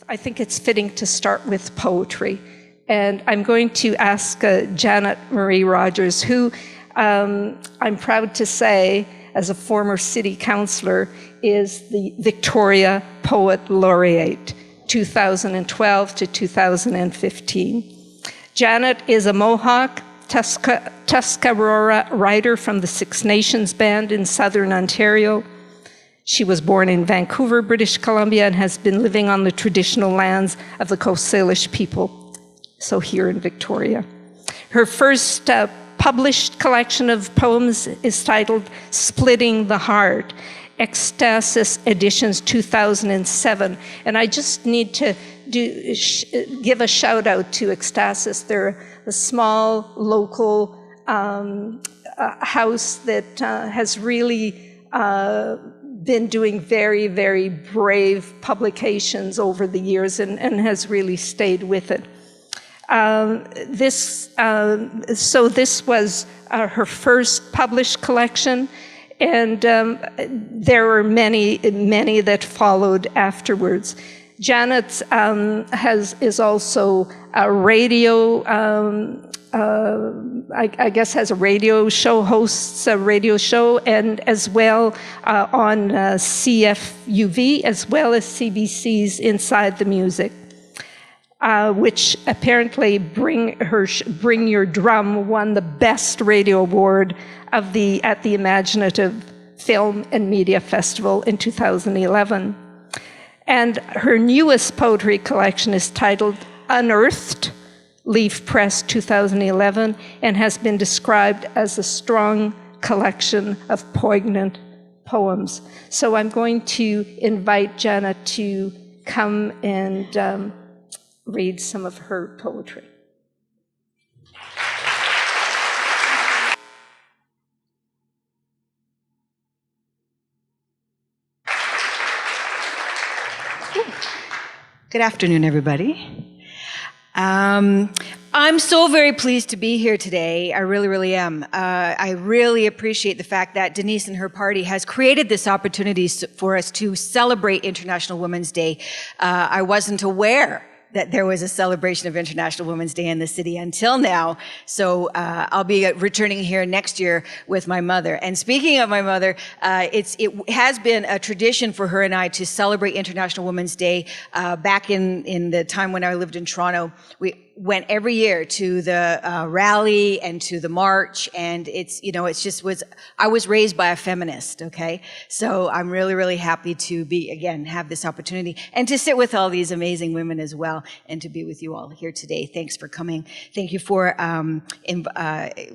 I think it's fitting to start with poetry. And I'm going to ask Janet Marie Rogers, who I'm proud to say, as a former city councillor, is the Victoria Poet Laureate, 2012 to 2015. Janet is a Mohawk Tuscarora writer from the Six Nations Band in Southern Ontario. She was born in Vancouver, British Columbia, and has been living on the traditional lands of the Coast Salish people, so here in Victoria. Her first published collection of poems is titled Splitting the Heart, Ecstasis Editions 2007. And I just need to give a shout out to Ecstasis. They're a small local house that has really been doing very, very brave publications over the years and has really stayed with it. This was her first published collection, and there were many that followed afterwards. Janet is also a radio, I guess has a radio show, hosts a radio show, and as well on CFUV, as well as CBC's Inside the Music. Which apparently Bring Your Drum won the Best Radio Award at the Imaginative Film and Media Festival in 2011. And her newest poetry collection is titled Unearthed, Leaf Press 2011, and has been described as a strong collection of poignant poems. So I'm going to invite Janet to come and read some of her poetry. Good afternoon, everybody. I'm so very pleased to be here today. I really, really am. I really appreciate the fact that Denise and her party has created this opportunity for us to celebrate International Women's Day. I wasn't aware that there was a celebration of International Women's Day in the city until now. So I'll be returning here next year with my mother. And speaking of my mother, it has been a tradition for her and I to celebrate International Women's Day. Back in the time when I lived in Toronto, we went every year to the rally and to the march, and I was raised by a feminist, okay? So I'm really, really happy to have this opportunity and to sit with all these amazing women as well, and to be with you all here today. Thanks for coming. Thank you for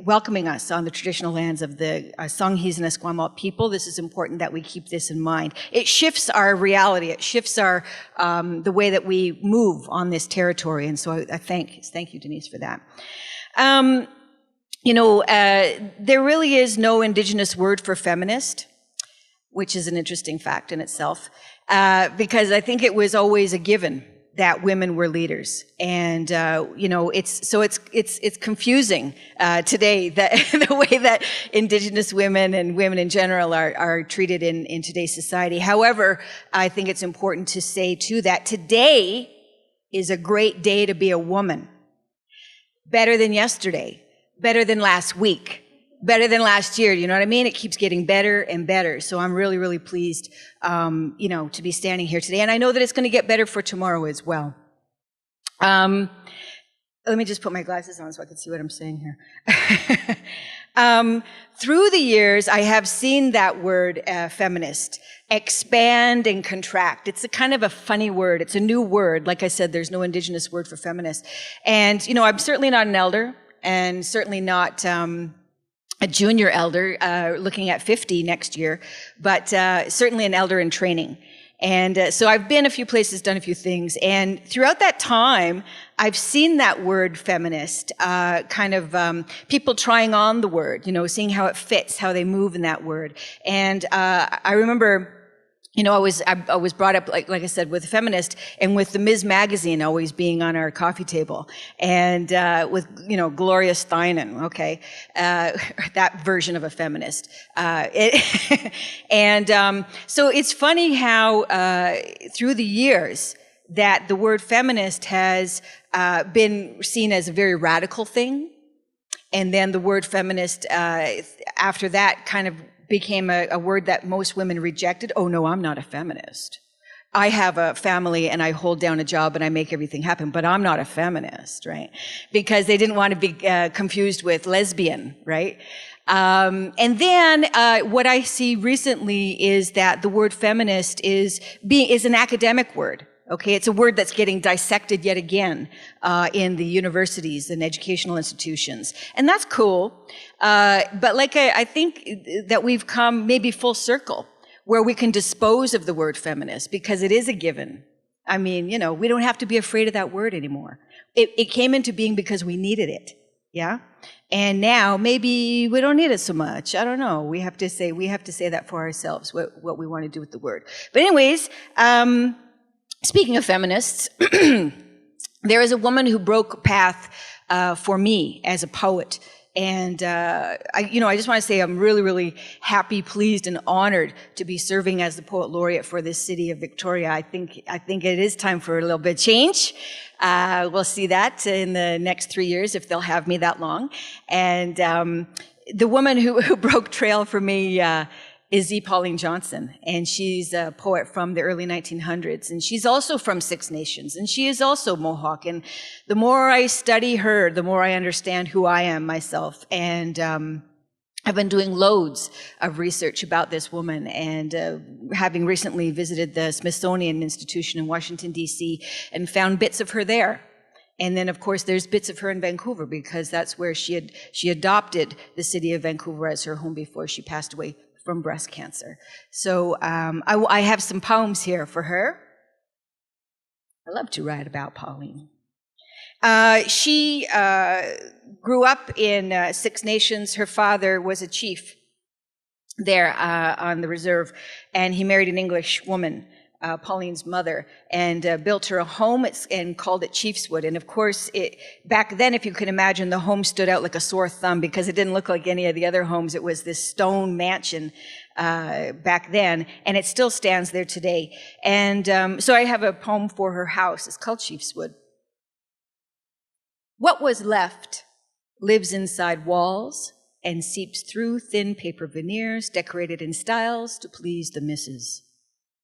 welcoming us on the traditional lands of the Songhees and Esquimalt people. This is important that we keep this in mind. It shifts our reality. It shifts our the way that we move on this territory, and so I thank you, Denise, for that. There really is no Indigenous word for feminist, which is an interesting fact in itself, because I think it was always a given that women were leaders, and it's confusing today that the way that Indigenous women and women in general are treated in today's society. However, I think it's important to say too that today is a great day to be a woman. Better than yesterday, better than last week, better than last year. You know what I mean? It keeps getting better and better. So I'm really, really pleased, to be standing here today. And I know that it's going to get better for tomorrow as well. Let me just put my glasses on so I can see what I'm saying here. Through the years, I have seen that word, feminist, expand and contract. It's a kind of a funny word. It's a new word. Like I said, there's no Indigenous word for feminist. And, I'm certainly not an elder, and certainly not a junior elder, looking at 50 next year, but certainly an elder in training. And so I've been a few places, done a few things, and throughout that time, I've seen that word feminist, people trying on the word, seeing how it fits, how they move in that word. And I remember, I was brought up, like I said, with a feminist, and with the Ms. magazine always being on our coffee table, and with Gloria Steinem, okay, that version of a feminist. So it's funny how through the years that the word feminist has been seen as a very radical thing. And then the word feminist, after that, kind of became a word that most women rejected. Oh, no, I'm not a feminist. I have a family and I hold down a job and I make everything happen, but I'm not a feminist, right? Because they didn't want to be confused with lesbian, right? And then what I see recently is that the word feminist is an academic word. Okay, it's a word that's getting dissected yet again in the universities and educational institutions, and that's cool. But like I think that we've come maybe full circle where we can dispose of the word feminist because it is a given. I mean, you know, we don't have to be afraid of that word anymore. It came into being because we needed it, yeah. And now maybe we don't need it so much. I don't know. We have to say that for ourselves what we want to do with the word. But anyways. Speaking of feminists, there is a woman who broke path for me as a poet. And I just want to say I'm really, really happy, pleased, and honored to be serving as the poet laureate for this city of Victoria. I think it is time for a little bit of change. We'll see that in the next 3 years if they'll have me that long. And the woman who broke trail for me is E. Pauline Johnson, and she's a poet from the early 1900s, and she's also from Six Nations, and she is also Mohawk, and the more I study her, the more I understand who I am myself, and I've been doing loads of research about this woman, and having recently visited the Smithsonian Institution in Washington, D.C., and found bits of her there. And then, of course, there's bits of her in Vancouver, because that's where she adopted the city of Vancouver as her home before she passed away from breast cancer. So I have some poems here for her. I love to write about Pauline. She grew up in Six Nations. Her father was a chief there on the reserve, and he married an English woman, Pauline's mother, and built her a home and called it Chiefswood. And of course, back then, if you can imagine, the home stood out like a sore thumb because it didn't look like any of the other homes. It was this stone mansion back then, and it still stands there today. And so I have a poem for her house. It's called Chiefswood. What was left lives inside walls and seeps through thin paper veneers decorated in styles to please the missus.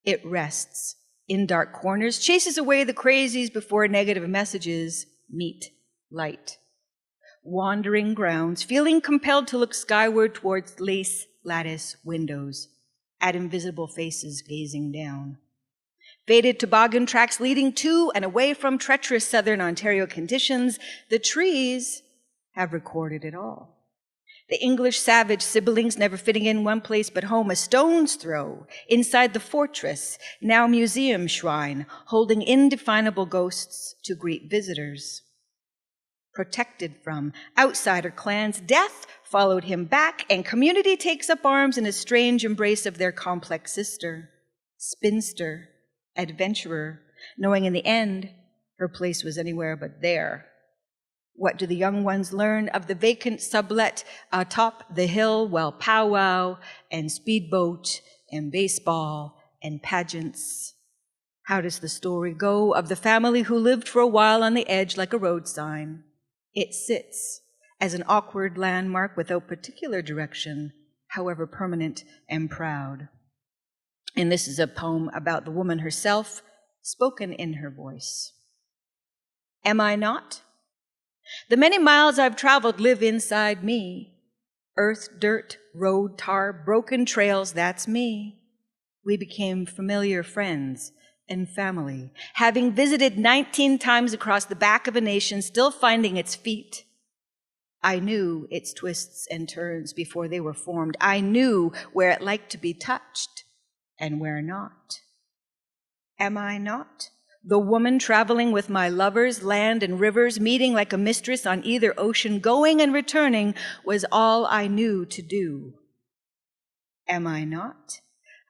It rests in dark corners, chases away the crazies before negative messages meet light. Wandering grounds, feeling compelled to look skyward towards lace lattice windows, at invisible faces gazing down. Faded toboggan tracks leading to and away from treacherous southern Ontario conditions, the trees have recorded it all. The English savage siblings never fitting in one place but home, a stone's throw inside the fortress, now museum shrine, holding indefinable ghosts to greet visitors. Protected from outsider clans, death followed him back, and community takes up arms in a strange embrace of their complex sister, spinster, adventurer, knowing in the end her place was anywhere but there. What do the young ones learn of the vacant sublet atop the hill? Well, powwow and speedboat and baseball and pageants. How does the story go of the family who lived for a while on the edge like a road sign? It sits as an awkward landmark without particular direction, however permanent and proud. And this is a poem about the woman herself, spoken in her voice. Am I not? The many miles I've traveled live inside me. Earth, dirt, road, tar, broken trails, that's me. We became familiar friends and family, having visited 19 times across the back of a nation, still finding its feet. I knew its twists and turns before they were formed. I knew where it liked to be touched and where not. Am I not? The woman traveling with my lovers, land and rivers, meeting like a mistress on either ocean, going and returning was all I knew to do. Am I not?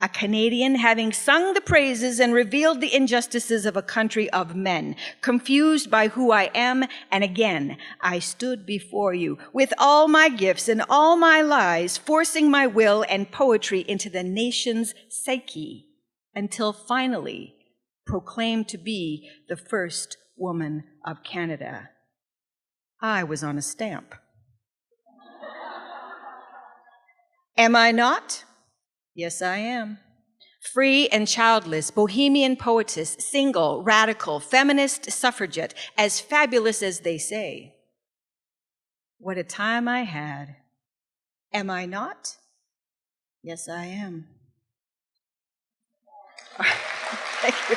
A Canadian having sung the praises and revealed the injustices of a country of men, confused by who I am, and again I stood before you with all my gifts and all my lies, forcing my will and poetry into the nation's psyche, until finally proclaimed to be the first woman of Canada. I was on a stamp. Am I not? Yes, I am. Free and childless, bohemian poetess, single, radical, feminist suffragette, as fabulous as they say. What a time I had. Am I not? Yes, I am. Thank you.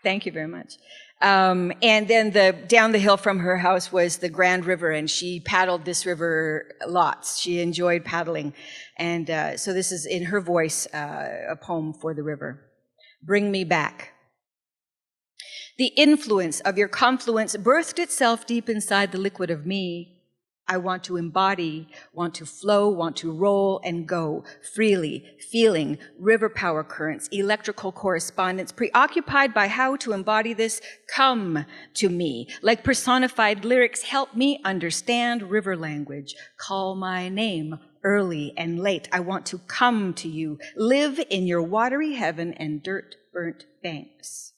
Thank you very much. And then down the hill from her house was the Grand River, and she paddled this river lots. She enjoyed paddling. And so this is, in her voice, a poem for the river. Bring me back. The influence of your confluence birthed itself deep inside the liquid of me. I want to embody, want to flow, want to roll and go freely, feeling river power currents, electrical correspondence, preoccupied by how to embody this. Come to me, like personified lyrics, help me understand river language. Call my name early and late. I want to come to you, live in your watery heaven and dirt-burnt banks.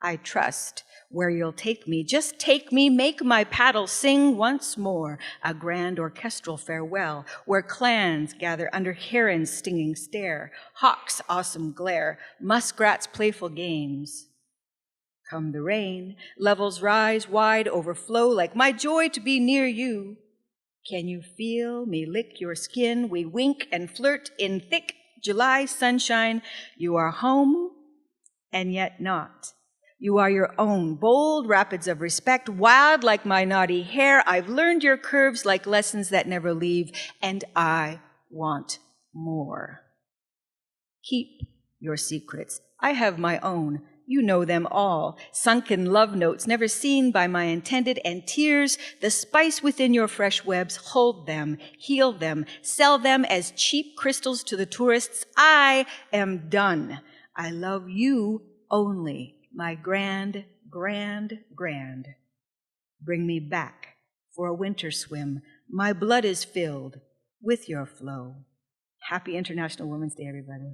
I trust where you'll take me. Just take me, make my paddle sing once more a grand orchestral farewell, where clans gather under heron's stinging stare, hawk's awesome glare, muskrat's playful games. Come the rain, levels rise, wide overflow, like my joy to be near you. Can you feel me lick your skin? We wink and flirt in thick July sunshine. You are home, and yet not. You are your own, bold rapids of respect, wild like my naughty hair. I've learned your curves like lessons that never leave, and I want more. Keep your secrets. I have my own. You know them all. Sunken love notes never seen by my intended, and tears, the spice within your fresh webs. Hold them, heal them, sell them as cheap crystals to the tourists. I am done. I love you only. My grand, grand, grand. Bring me back for a winter swim. My blood is filled with your flow. Happy International Women's Day, everybody.